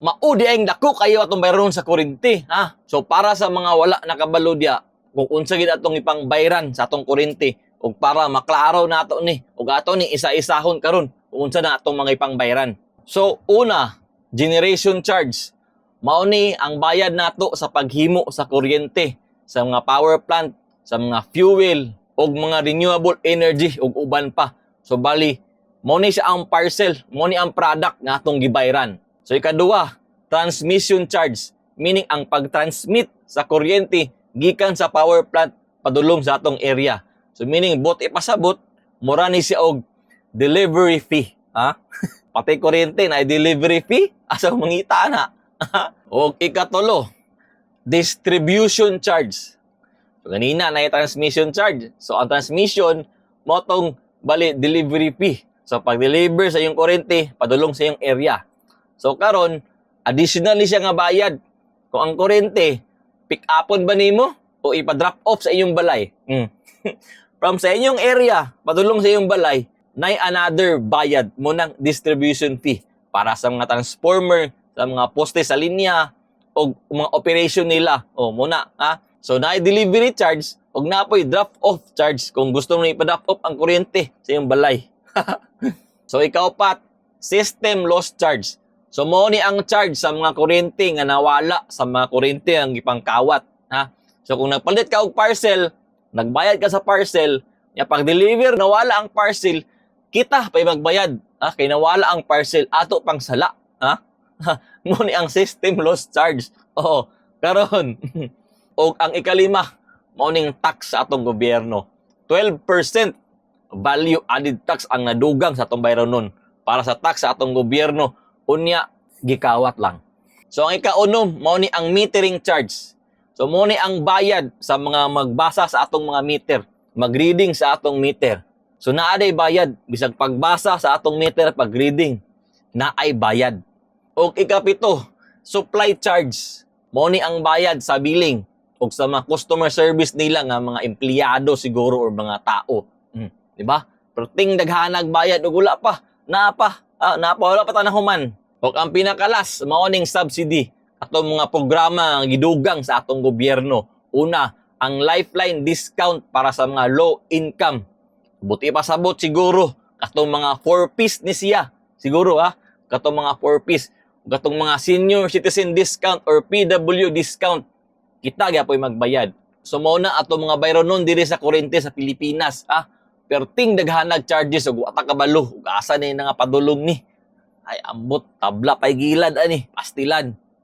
maudi ang dako kayo atong bayron sa kuryente, ha? So para sa mga wala nakabalo diya, kung unsa gid atong ipangbayran sa atong kuryente ug para maklaro nato ni ug ato ni isa-isahon karon kung unsa na atong mga ipangbayran. So una, generation charge. Mao ni ang bayad nato sa paghimo sa kuryente, sa mga power plant, sa mga fuel ug mga renewable energy ug uban pa. So bali, mao ni siya ang parcel, mao ni ang product nga atong gibayran. So ikaduha, transmission charge, meaning ang pag-transmit sa kuryente gikan sa power plant padulong sa atong area. So meaning bot ipasabot, mura ni siya og delivery fee, ha? Pati kuryente na delivery fee, asa mangita na. O ikatulo, distribution charge. So ganina na transmission charge. So ang transmission mo tong bali delivery fee. So pag-deliver sa iyong kuryente padulong sa iyong area. So karon additionally siya nga bayad. Kung ang kuryente pick upon ba nimo o ipa-drop off sa iyong balay. From sa inyong area padulong sa iyong balay, nay another bayad mo ng distribution fee para sa mga transformer, sa mga poste sa linya o mga operation nila. O muna, ha? So na delivery charge o napoy drop off charge kung gusto mo ipa-drop off ang kuryente sa iyong balay. So ikaw pat, system loss charge. So mo ni ang charge sa mga kuryente nga nawala sa mga kuryente ang ipangkawat, ha? So kung nagpalit ka og parcel, nagbayad ka sa parcel, ya pag-deliver nawala ang parcel, kita pay magbayad, ha? Kay nawala ang parcel ato pang sala, ha? Mo ni ang system loss charge. Oo, karon. O ang ikalima, mao ning tax sa atong gobyerno. 12% value added tax ang nadugang sa atong bayranon para sa tax sa atong gobyerno. Unya, gikawat lang. So, ang ikaunom, mao ni ang metering charge. So, mao ni ang bayad sa mga magbasa sa atong mga meter, mag-reading sa atong meter. So, naaday bayad. Bisag pagbasa sa atong meter, pag-reading, naay bayad. O ikapito, supply charge. Mao ni ang bayad sa billing o sa mga customer service nila nga mga empleyado siguro o mga tao. Di ba? Pero ting daghanag bayad o wala pa. Wala pa tanahuman. O ang pinakalas, mao ning subsidy atong mga programa nga gidugang sa atong gobyerno. Una, ang lifeline discount para sa mga low income. Buti pasabot siguro katong mga 4-piece ni siya. Siguro katong mga 4-piece, katong mga senior citizen discount or PW discount. Kita gyapon magbayad. So mao na atong mga bayronon diri sa kuryente sa Pilipinas, Pero ting daghanag charges ug wata kabalo ug asa ni nga padulong ni. Ay ambot tabla pay gilad ani, pastilan.